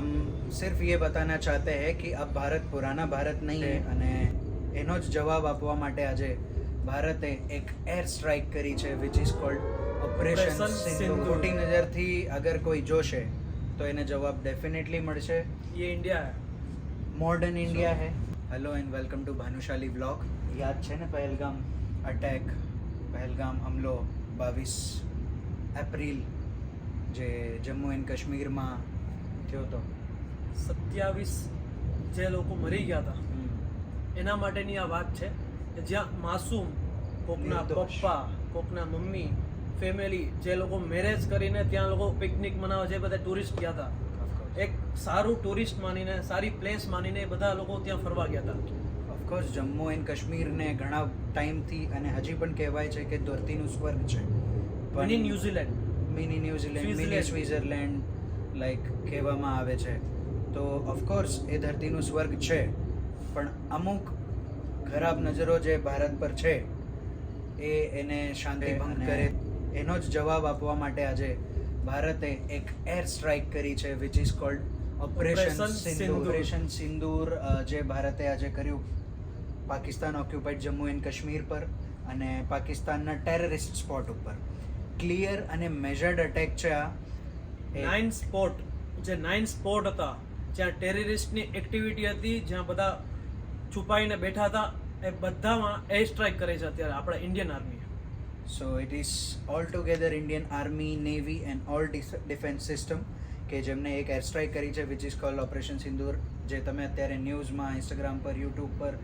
हम सिर्फ ये बताना चाहते हैं कि अब ભારત પુરાના ભારત નહીં है અને એનો જ જવાબ આપવા માટે આજે ભારતે એક એર સ્ટ્રાઇક કરી છે વિચ ઇઝ કોલ્ડ ઓપરેશન સિંદૂર. ખોટી નજરથી અગર કોઈ જોશે તો એને જવાબ ડેફિનેટલી મળશે. ये इंडिया है. मॉडर्न इंडिया है. Hello and welcome to Bhanushali vlog. યાદ છે ને પહેલગામ અટેક, પહેલગામ હમલો 22 એપ્રિલ જે જમ્મુ એન્ડ કાશ્મીરમાં થયો હતો. 27 જે લોકો મરી ગયા હતા એના માટેની આ વાત છે કે જ્યાં માસૂમ કોકના નિર્દોષ. પપ્પા, કોકના મમ્મી, ફેમિલી જે લોકો મેરેજ કરીને ત્યાં લોકો પિકનિક મનાવે છે, બધા ટુરિસ્ટ ગયા હતા. એક સારું ટુરિસ્ટ માનીને, સારી પ્લેસ માનીને બધા લોકો ત્યાં ફરવા ગયા હતા. ઓફકોર્સ જમ્મુ એન્ડ કાશ્મીરને ઘણા ટાઈમથી અને હજી પણ કહેવાય છે કે ધરતીનું સ્વર્ગ છે. Mini New Zealand, mini New Zealand, mini Switzerland like કહેવામાં આવે છે. તો ઓફકોર્સ એ ધરતીનું સ્વર્ગ છે, પણ અમુક ખરાબ નજરો જે ભારત પર છે એ એને શાંતિ ભંગ કરે એનો જ જવાબ આપવા માટે આજે ભારતે એક એર સ્ટ્રાઇક કરી છે which is called operation Sindoor. Operation સિંદૂર જે ભારતે આજે કર્યું પાકિસ્તાન ઓક્યુપાઈડ જમ્મુ એન્ડ કાશ્મીર પર અને પાકિસ્તાનના ટેરરિસ્ટ સ્પોટ ઉપર. ક્લિયર અને મેજર્ડ અટેક છે આ. 9 સ્પોટ હતા જ્યાં ટેરરિસ્ટની એક્ટિવિટી હતી, જ્યાં બધા છુપાઈને બેઠા હતા, એ બધામાં એર સ્ટ્રાઇક કરે છે અત્યારે આપણા Indian army. So it is all together Indian army, navy and all defence system કે જેમને એક એર સ્ટ્રાઇક કરી છે વિચ ઇઝ કોલ્ડ ઓપરેશન સિંદૂર, જે તમે અત્યારે ન્યૂઝમાં, ઇન્સ્ટાગ્રામ પર, યુટ્યુબ પર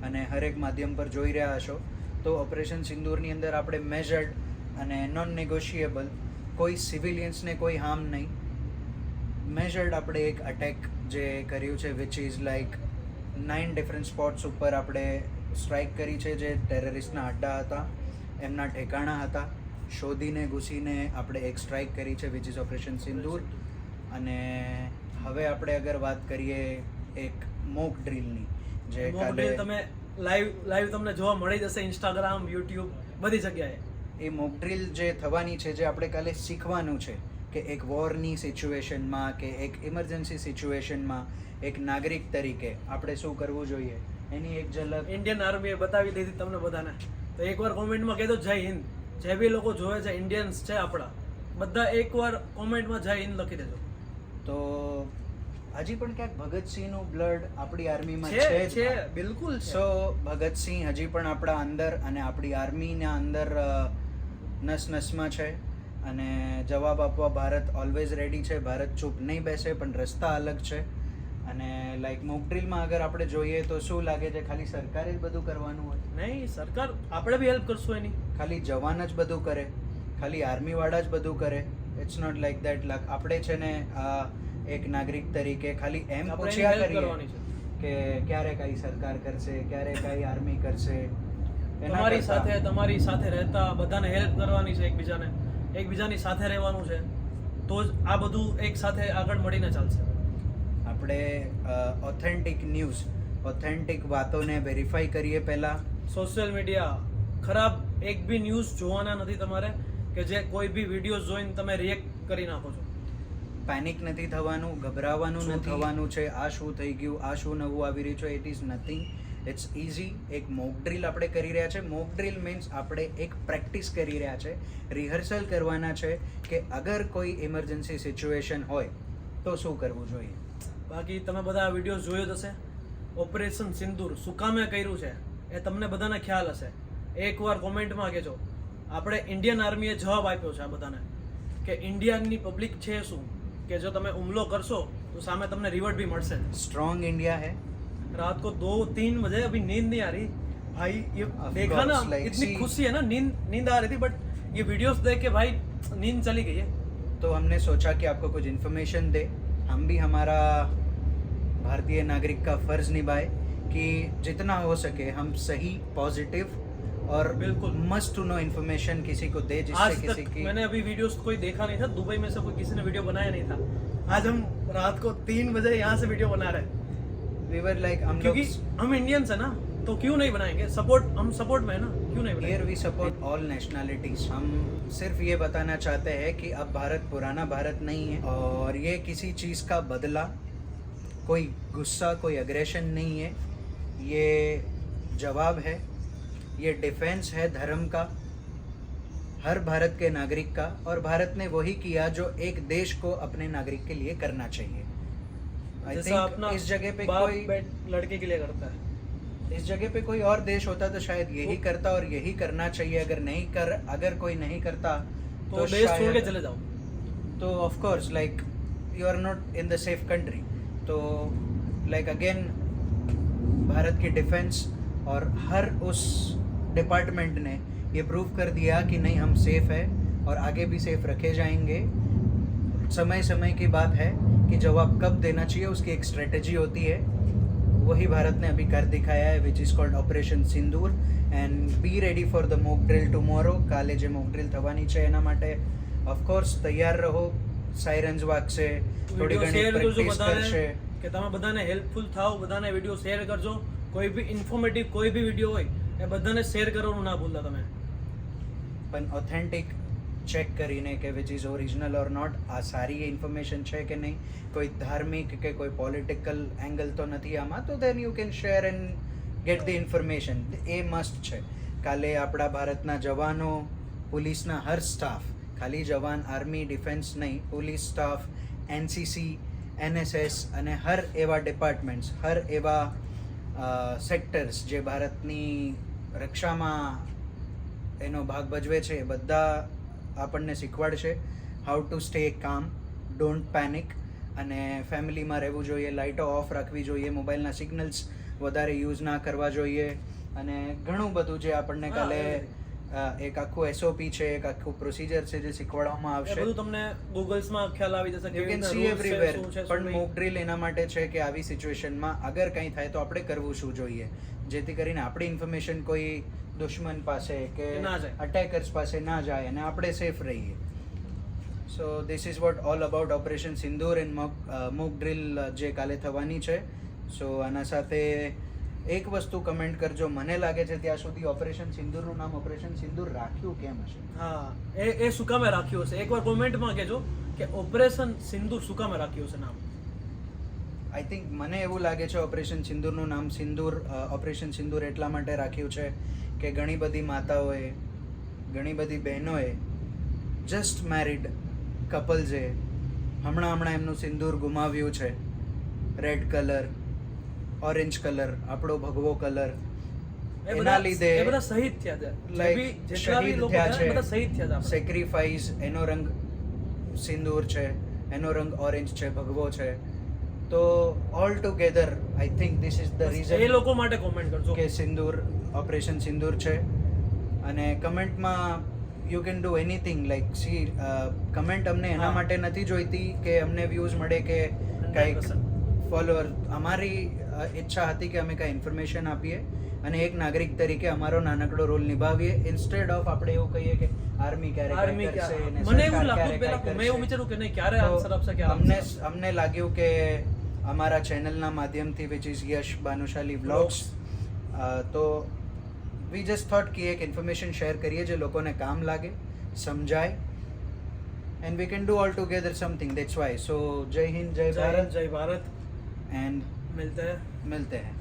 અને હરેક માધ્યમ પર જોઈ રહ્યા હશો. તો ઓપરેશન સિંદૂરની અંદર આપણે મેજર્ડ અને નોન નેગોશિયેબલ, કોઈ સિવિલિયન્સને કોઈ હાર્મ નહીં, મેજર્ડ આપણે એક અટેક જે કર્યું છે which is like 9 different spots ઉપર આપણે સ્ટ્રાઇક કરી છે જે ટેરરિસ્ટના અડ્ડા હતા, એમના ઠેકાણા હતા. શોધીને ઘૂસીને આપણે એક સ્ટ્રાઇક કરી છે વિચ ઇઝ ઓપરેશન સિંદૂર. અને હવે આપણે અગર વાત કરીએ એક મોક ડ્રીલની, જે કાલે તમે લાઈવ તમને જોવા મળી જશે ઇન્સ્ટાગ્રામ, યુટ્યુબ, બધી જગ્યાએ. એ મોક ડ્રીલ જે થવાની છે, જે આપણે કાલે શીખવાનું છે કે એક વોરની સિચ્યુએશનમાં કે એક ઇમરજન્સી સિચ્યુએશનમાં એક નાગરિક તરીકે આપણે શું કરવું જોઈએ એની એક ઝલક ઇન્ડિયન આર્મીએ બતાવી દીધી તમને બધાને. તો એકવાર કોમેન્ટમાં કહેજો જય હિન્દ. જે બી લોકો જોવે છે, ઇન્ડિયન્સ છે આપણા, બધા એકવાર કોમેન્ટમાં જય હિન્દ લખી દેજો. તો હજી પણ ક્યાંક ભગતસિંહનું બ્લડ આપણી આર્મીમાં છે, બિલકુલ છે. સો ભગતસિંહ હજી પણ આપણા અંદર અને આપણી આર્મીના અંદર નસ નસમાં છે અને જવાબ આપવા ભારત ઓલવેઝ રેડી છે. ભારત ચૂપ નહીં બેસે, પણ રસ્તા અલગ છે. અને લાઈક મોક ડ્રીલમાં અગર આપણે જોઈએ તો શું લાગે છે ખાલી સરકારે જ બધું કરવાનું હોય? નહીં, સરકાર આપણે બી હેલ્પ કરશું એની. ખાલી જવાન જ બધું કરે, ખાલી આર્મીવાળા જ બધું કરે? It's not like that. આપણે છે ને એક નાગરિક તરીકે ખાલી એમ પૂછ્યા કરીએ કે ક્યારે કઈ સરકાર કરશે, ક્યારે કઈ આર્મી કરશે. તમારી સાથે રહેતા બધાને હેલ્પ કરવાની છે, એકબીજાની સાથે રહેવાનું છે, તો જ આ બધું એક સાથે આગળ મળીને ચાલશે. આપણે ઓથેન્ટિક ન્યૂઝ, ઓથેન્ટિક વાતોને વેરીફાઈ કરીએ પહેલાં. સોશિયલ મીડિયા ખરાબ એક બી ન્યૂઝ જોવાના નથી તમારે, કે જે કોઈ બી વિડીયો જોઈને તમે રિએક્ટ કરી નાખો છો. પેનિક નથી થવાનું, ગભરાવાનું નથી થવાનું છે આ શું થઈ ગયું, આ શું નવું આવી રહ્યું છે. It is nothing, it's easy. એક મોક ડ્રીલ આપણે કરી રહ્યા છે. મોક ડ્રીલ મીન્સ આપણે એક પ્રેક્ટિસ કરી રહ્યા છે, રિહર્સલ કરવાના છે કે અગર કોઈ ઇમરજન્સી સિચ્યુએશન હોય તો શું કરવું જોઈએ. બાકી તમે બધા આ વિડીયો જોયો જ હશે. ઓપરેશન સિંદૂર શું કામે કર્યું છે એ તમને બધાને ખ્યાલ હશે. એકવાર કોમેન્ટમાં કહેજો. આપણે ઇન્ડિયન આર્મીએ જવાબ આપ્યો છે આ બધાને કે ઇન્ડિયાની પબ્લિક છે શું, કે જો તમે હુમલો કરશો તો સામે તમને રિવર્ટ भी મળશે. स्ट्रॉन्ग इंडिया है. रात को 2-3 बजे अभी नींद नहीं आ रही भाई, ये देखा ना, इतनी खुशी है ना, नींद आ रही थी, बट ये वीडियोस देख के भाई नींद चली गई है. तो हमने सोचा कि आपको कुछ इन्फॉर्मेशन दे, हम भी हमारा भारतीय नागरिक का फर्ज निभाए कि जितना हो सके हम सही, पॉजिटिव और बिल्कुल मस्ट टू नो इन्फॉर्मेशन किसी को दे, जिससे आज किसी तक की मैंने अभी वीडियोस कोई देखा नहीं था. दुबई में से कोई किसी ने वीडियो बनाया नहीं था. आज हम रात को 3 बजे यहाँ से वीडियो बना रहे हैं. वी वर लाइक हम क्योंकि हम इंडियंस है ना, तो क्यों नहीं बनाएंगे. हम सपोर्ट में है ना, क्यों नहीं हियर बनाएंगे. We support all nationalities. हम सिर्फ ये बताना चाहते हैं कि अब भारत पुराना भारत नहीं है और ये किसी चीज़ का बदला कोई गुस्सा, कोई अग्रेशन नहीं है, ये जवाब है, ये डिफेंस है धर्म का, हर भारत के नागरिक का, और भारत ने वही किया जो एक देश को अपने नागरिक के लिए करना चाहिए. आई जैसा थिंक अपना इस जगह पे बाप कोई लड़के के लिए करता है. इस जगह पे कोई और देश होता तो शायद यही करता और यही करना चाहिए. अगर कोई नहीं करता तो देश छोड़ के शायद चले जाओ. तो of course like you are not in the safe country. तो लाइक अगेन भारत की डिफेंस और हर उस डिपार्टमेंट ने ये प्रूव कर दिया कि नहीं, हम सेफ है और आगे भी सेफ रखे जाएंगे. समय समय की बात है कि जवाब कब देना चाहिए, उसकी एक स्ट्रेटेजी होती है. वही भारत ने अभी कर दिखाया है, which is called operation Sindoor. And be ready for the mock drill tomorrow. કાલે જે મોક ડ્રિલ થવાની છે એના માટે ઓફકોર્સ તૈયાર રહો. સાયરન્સ વાગશે, થોડી વિડીયો ઘણી શેર કરજો પ્રેક્ટિસ બધાને, કરશે. કે તમે બધાને હેલ્પફુલ થાઓ. બધાને વિડીયો શેર કરજો. કોઈ બી ઇન્ફોર્મેટિવ કોઈ બી વિડીયો હોય એ બધાને શેર કરવાનું ના ભૂલતા તમે. પણ ઓથેન્ટિક ચેક કરીને કે which is original or not, આ સારી ઇન્ફોર્મેશન છે કે નહીં, કોઈ ધાર્મિક કે કોઈ પોલિટિકલ એંગલ તો નથી આમાં, તો then you can share and get the information. A must છે. કાલે આપણા ભારતના જવાનો, પોલીસના હર સ્ટાફ, ખાલી જવાન આર્મી ડિફેન્સ નહીં, પોલીસ સ્ટાફ, એનસીસી, એનએસએસ અને હર એવા ડિપાર્ટમેન્ટ્સ, હર એવા સેક્ટર્સ જે ભારતની રક્ષામાં એનો ભાગ ભજવે છે, એ બધા આપણને શીખવાડશે હાઉ ટુ સ્ટે કામ, ડોન્ટ પેનિક, અને ફેમિલીમાં રહેવું જોઈએ, લાઇટો ઓફ રાખવી જોઈએ, મોબાઈલના સિગ્નલ્સ વધારે યુઝ ના કરવા જોઈએ, અને ઘણું બધું જે આપણને કાલે એક આખું એસઓપી છે, એક આખું પ્રોસિજર છે જે શીખવાડવામાં એ આવશે. બધું તમને ગૂગલ્સમાં ખ્યાલ આવી જશે. You can see everywhere. પણ મોક ડ્રિલ એના માટે છે કે આવી સિચ્યુએશનમાં અગર કંઈ થાય તો આપણે કરવું શું જોઈએ, જેથી કરીને આપણી ઇન્ફોર્મેશન કોઈ દુશ્મન પાસે કે ના જાય, અટેકર્સ પાસે ના જાય અને આપણે સેફ રહીએ. So this is what all about operation Sindoor and mock drill જે કાલે થવાની છે. સો આના સાથે એક વસ્તુ કમેન્ટ કરજો, મને લાગે છે ત્યાં સુધી ઓપરેશન સિંદૂરનું નામ ઓપરેશન સિંદૂર રાખ્યું કેમ હશે? હા, એ શું કામે રાખ્યું હશે? એકવાર કોમેન્ટમાં કહેજો કે ઓપરેશન સિંદૂર શું કામે રાખ્યું હશે નામ. આઈ થિંક મને એવું લાગે છે ઓપરેશન સિંદૂરનું નામ ઓપરેશન સિંદૂર એટલા માટે રાખ્યું છે કે ઘણી બધી માતાઓએ, ઘણી બધી બહેનોએ, જસ્ટ મેરિડ કપલ્સે હમણાં એમનું સિંદૂર ગુમાવ્યું છે. રેડ કલર, ઓરેન્જ કલર, આપણો ભગવો કલર, એના લીધે એ બધા શહીદ થયા છે. લાઈક જેટલા બી શહીદ લોકો થયા થયા, બધા છે. શહીદ થયા છે. સેક્રિફાઈસ, એનો રંગ સિંદૂર છે, એનો રંગ ઓરેન્જ છે, ભગવો છે. તો all together I think this is the A reason લોકો માટે કોમેન્ટ કરજો કે સિંદૂર ઓપરેશન સિંદૂર છે. અને કમેન્ટમાં you can do anything. Like C, comment અમને એના હા. માટે નથી જોઈતી કે અમને વ્યૂઝ મળે કે કંઈક 100%. ફોલોઅર. અમારી ઈચ્છા હતી કે અમે કાંઈ ઇન્ફોર્મેશન આપીએ અને એક નાગરિક તરીકે અમારો નાનકડો રોલ નિભાવીએ, ઇન્સ્ટેડ ઓફ આપણે એવું કહીએ કે આર્મી ક્યારે આર્મી કાંઈ કરશે ને મને એવું સરકાર લાગતું ક્યારે પહેલા કાંઈ મેં એવું કરશે. વિચાર્યું કે નહીં ક્યારે તો આન્સર આપશે ક્યારે અમને લાગ્યું કે અમારા ચેનલના માધ્યમથી which is Yash Bhanushali vlogs, તો વી જસ્ટ થોટ કે એક ઇન્ફોર્મેશન શેર કરીએ જે લોકોને કામ લાગે, સમજાય, and we can do all together something. That's why. So Jai Hind, જય ભારત, જય ભારત. એન્ડ મિલતે હૈ. મિલતે હૈ.